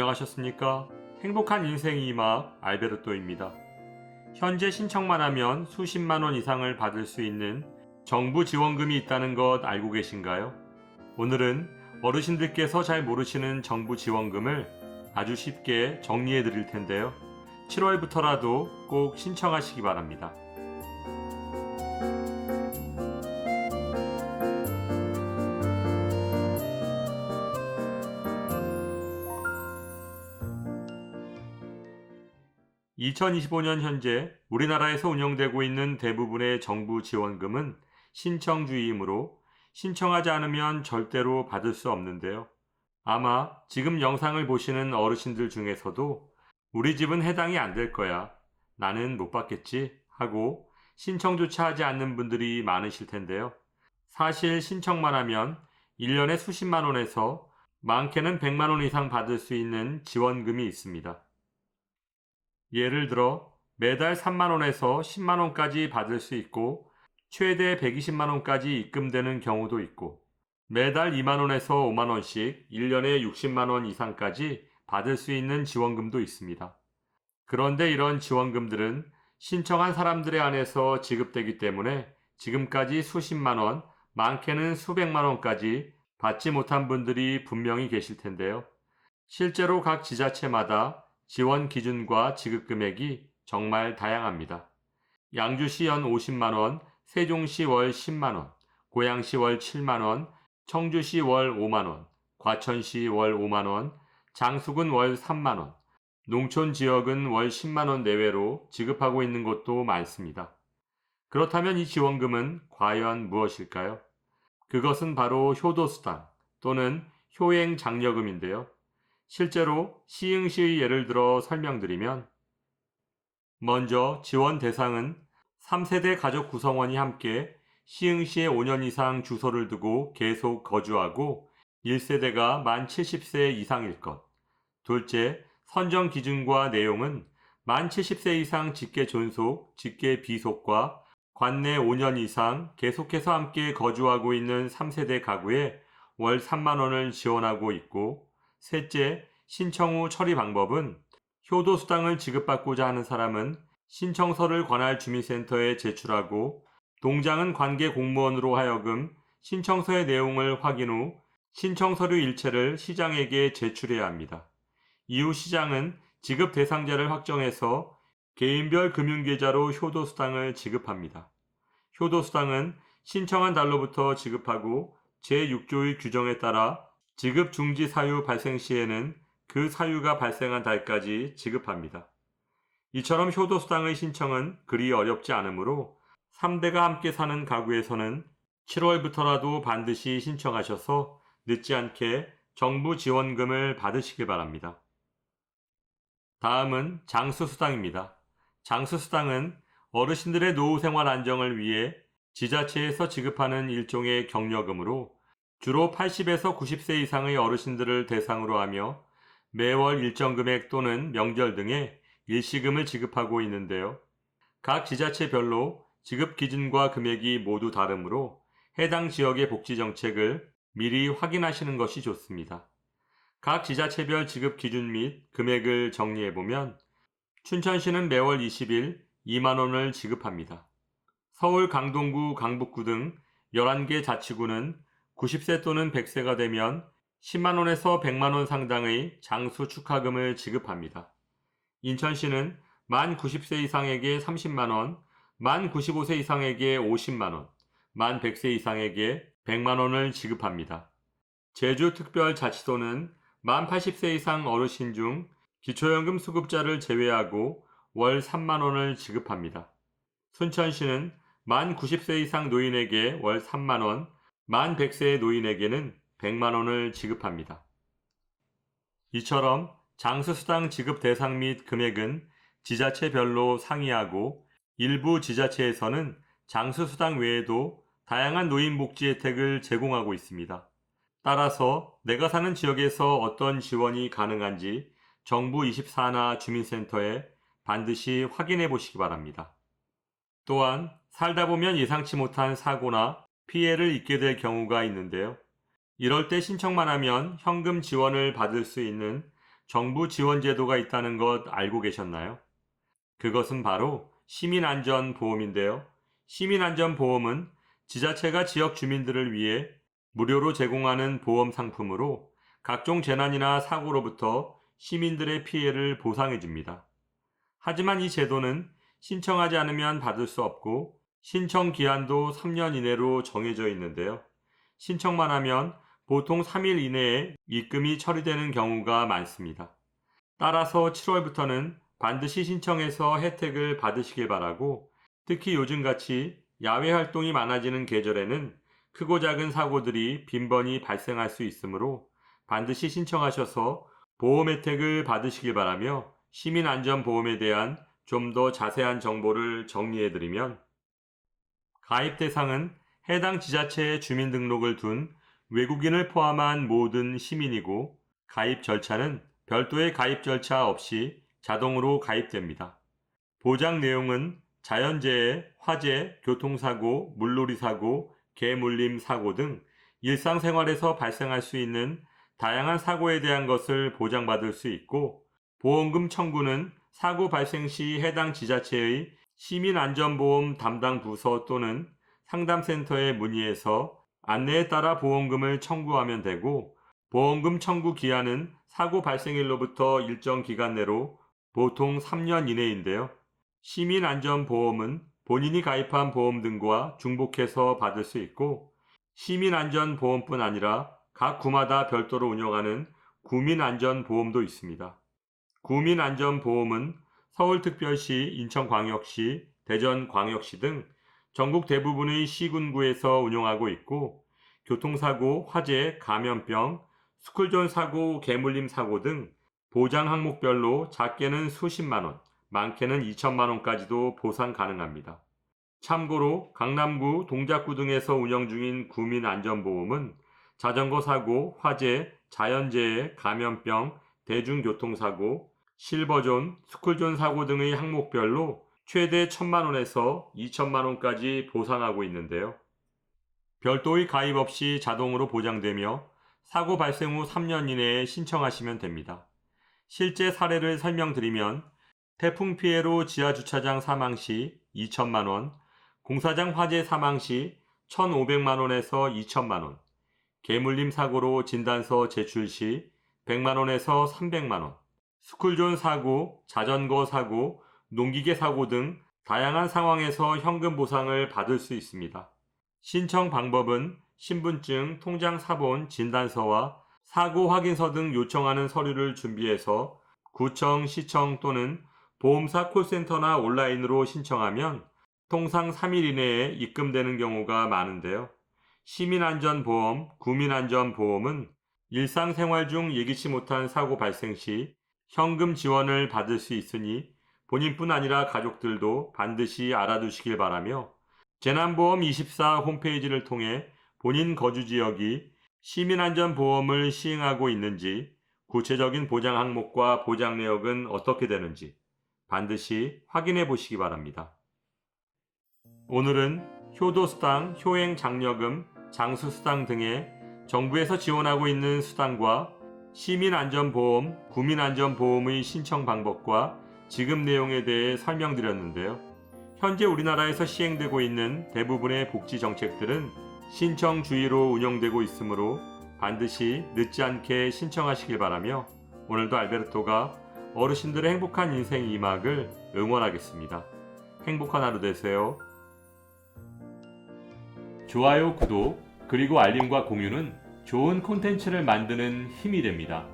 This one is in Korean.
안녕하셨습니까? 행복한 인생 이막 알베르토입니다. 현재 신청만 하면 수십만 원 이상을 받을 수 있는 정부 지원금이 있다는 것 알고 계신가요? 오늘은 어르신들께서 잘 모르시는 정부 지원금을 아주 쉽게 정리해 드릴 텐데요. 7월부터라도 꼭 신청하시기 바랍니다. (2025년) 현재 우리나라에서 운영되고 있는 대부분의 정부 지원금은 신청주의이므로 신청하지 않으면 절대로 받을 수 없는데요. 아마 지금 영상을 보시는 어르신들 중에서도 우리 집은 해당이 안 될 거야, 나는 못 받겠지 하고 신청조차 하지 않는 분들이 많으실 텐데요. 사실 신청만 하면 1년에 수십만 원에서 많게는 100만 원 이상 받을 수 있는 지원금이 있습니다. 예를 들어 매달 3만 원에서 10만 원까지 받을 수 있고 최대 120만 원까지 입금되는 경우도 있고 매달 2만 원에서 5만 원씩 1년에 60만 원 이상까지 받을 수 있는 지원금도 있습니다. 그런데 이런 지원금들은 신청한 사람들에 한해서 지급되기 때문에 지금까지 수십만 원, 많게는 수백만 원까지 받지 못한 분들이 분명히 계실 텐데요. 실제로 각 지자체마다 지원 기준과 지급 금액이 정말 다양합니다. 양주시 연 50만 원, 세종시 월 10만 원, 고양시 월 7만 원, 청주시 월 5만 원, 과천시 월 5만 원, 장수군 월 3만 원, 농촌 지역은 월 10만 원 내외로 지급하고 있는 곳도 많습니다. 그렇다면 이 지원금은 과연 무엇일까요? 그것은 바로 효도수당 또는 효행장려금인데요. 실제로 시흥시의 예를 들어 설명드리면, 먼저 지원 대상은 3세대 가족 구성원이 함께 시흥시에 5년 이상 주소를 두고 계속 거주하고 1세대가 만 70세 이상일 것. 둘째, 선정 기준과 내용은 만 70세 이상 직계 존속, 직계 비속과 관내 5년 이상 계속해서 함께 거주하고 있는 3세대 가구에 월 3만 원을 지원하고 있고, 셋째, 신청 후 처리 방법은 효도수당을 지급받고자 하는 사람은 신청서를 관할 주민센터에 제출하고 동장은 관계 공무원으로 하여금 신청서의 내용을 확인 후 신청 서류 일체를 시장에게 제출해야 합니다. 이후 시장은 지급 대상자를 확정해서 개인별 금융계좌로 효도수당을 지급합니다. 효도수당은 신청한 달로부터 지급하고 제6조의 규정에 따라 지급 중지 사유 발생 시에는 그 사유가 발생한 달까지 지급합니다. 이처럼 효도수당의 신청은 그리 어렵지 않으므로 3대가 함께 사는 가구에서는 7월부터라도 반드시 신청하셔서 늦지 않게 정부 지원금을 받으시길 바랍니다. 다음은 장수수당입니다. 장수수당은 어르신들의 노후생활 안정을 위해 지자체에서 지급하는 일종의 격려금으로 주로 80에서 90세 이상의 어르신들을 대상으로 하며 매월 일정 금액 또는 명절 등의 일시금을 지급하고 있는데요. 각 지자체별로 지급 기준과 금액이 모두 다르므로 해당 지역의 복지정책을 미리 확인하시는 것이 좋습니다. 각 지자체별 지급 기준 및 금액을 정리해보면 춘천시는 매월 20일 2만 원을 지급합니다. 서울 강동구, 강북구 등 11개 자치구는 90세 또는 100세가 되면 10만 원에서 100만 원 상당의 장수 축하금을 지급합니다. 인천시는 만 90세 이상에게 30만 원, 만 95세 이상에게 50만 원, 만 100세 이상에게 100만 원을 지급합니다. 제주특별자치도는 만 80세 이상 어르신 중 기초연금 수급자를 제외하고 월 3만 원을 지급합니다. 순천시는 만 90세 이상 노인에게 월 3만 원, 만 100세 노인에게는 100만 원을 지급합니다. 이처럼 장수수당 지급 대상 및 금액은 지자체별로 상이하고 일부 지자체에서는 장수수당 외에도 다양한 노인복지 혜택을 제공하고 있습니다. 따라서 내가 사는 지역에서 어떤 지원이 가능한지 정부 24나 주민센터에 반드시 확인해 보시기 바랍니다. 또한 살다 보면 예상치 못한 사고나 피해를 입게 될 경우가 있는데요. 이럴 때 신청만 하면 현금 지원을 받을 수 있는 정부 지원 제도가 있다는 것 알고 계셨나요? 그것은 바로 시민안전보험인데요. 시민안전보험은 지자체가 지역 주민들을 위해 무료로 제공하는 보험 상품으로 각종 재난이나 사고로부터 시민들의 피해를 보상해 줍니다. 하지만 이 제도는 신청하지 않으면 받을 수 없고 신청 기한도 3년 이내로 정해져 있는데요. 신청만 하면 보통 3일 이내에 입금이 처리되는 경우가 많습니다. 따라서 7월부터는 반드시 신청해서 혜택을 받으시길 바라고, 특히 요즘같이 야외 활동이 많아지는 계절에는 크고 작은 사고들이 빈번히 발생할 수 있으므로 반드시 신청하셔서 보험 혜택을 받으시길 바라며, 시민안전보험에 대한 좀 더 자세한 정보를 정리해드리면, 가입 대상은 해당 지자체에 주민등록을 둔 외국인을 포함한 모든 시민이고, 가입 절차는 별도의 가입 절차 없이 자동으로 가입됩니다. 보장 내용은 자연재해, 화재, 교통사고, 물놀이 사고, 개물림 사고 등 일상생활에서 발생할 수 있는 다양한 사고에 대한 것을 보장받을 수 있고, 보험금 청구는 사고 발생 시 해당 지자체의 시민안전보험 담당 부서 또는 상담센터에 문의해서 안내에 따라 보험금을 청구하면 되고, 보험금 청구 기한은 사고 발생일로부터 일정 기간 내로 보통 3년 이내인데요. 시민안전보험은 본인이 가입한 보험 등과 중복해서 받을 수 있고, 시민안전보험뿐 아니라 각 구마다 별도로 운영하는 구민안전보험도 있습니다. 구민안전보험은 서울특별시, 인천광역시, 대전광역시 등 전국 대부분의 시군구에서 운영하고 있고, 교통사고, 화재, 감염병, 스쿨존 사고, 개물림 사고 등 보장 항목별로 작게는 수십만 원, 많게는 2천만 원까지도 보상 가능합니다. 참고로 강남구, 동작구 등에서 운영 중인 구민안전보험은 자전거 사고, 화재, 자연재해, 감염병, 대중교통사고, 실버존, 스쿨존 사고 등의 항목별로 최대 1,000만 원에서 2천만 원까지 보상하고 있는데요. 별도의 가입 없이 자동으로 보장되며 사고 발생 후 3년 이내에 신청하시면 됩니다. 실제 사례를 설명드리면, 태풍 피해로 지하주차장 사망 시 2천만 원, 공사장 화재 사망 시 1,500만 원에서 2천만 원, 개물림 사고로 진단서 제출 시 100만 원에서 300만 원, 스쿨존 사고, 자전거 사고, 농기계 사고 등 다양한 상황에서 현금 보상을 받을 수 있습니다. 신청 방법은 신분증, 통장 사본, 진단서와 사고 확인서 등 요청하는 서류를 준비해서 구청, 시청 또는 보험사 콜센터나 온라인으로 신청하면 통상 3일 이내에 입금되는 경우가 많은데요. 시민안전보험, 구민안전보험은 일상생활 중 예기치 못한 사고 발생 시 현금 지원을 받을 수 있으니 본인뿐 아니라 가족들도 반드시 알아두시길 바라며, 재난보험24 홈페이지를 통해 본인 거주 지역이 시민안전보험을 시행하고 있는지, 구체적인 보장 항목과 보장 내역은 어떻게 되는지 반드시 확인해 보시기 바랍니다. 오늘은 효도수당, 효행장려금, 장수수당 등의 정부에서 지원하고 있는 수당과 시민안전보험, 구민안전보험의 신청 방법과 지급 내용에 대해 설명드렸는데요. 현재 우리나라에서 시행되고 있는 대부분의 복지 정책들은 신청 주의로 운영되고 있으므로 반드시 늦지 않게 신청하시길 바라며, 오늘도 알베르토가 어르신들의 행복한 인생 2막을 응원하겠습니다. 행복한 하루 되세요. 좋아요, 구독, 그리고 알림과 공유는 좋은 콘텐츠를 만드는 힘이 됩니다.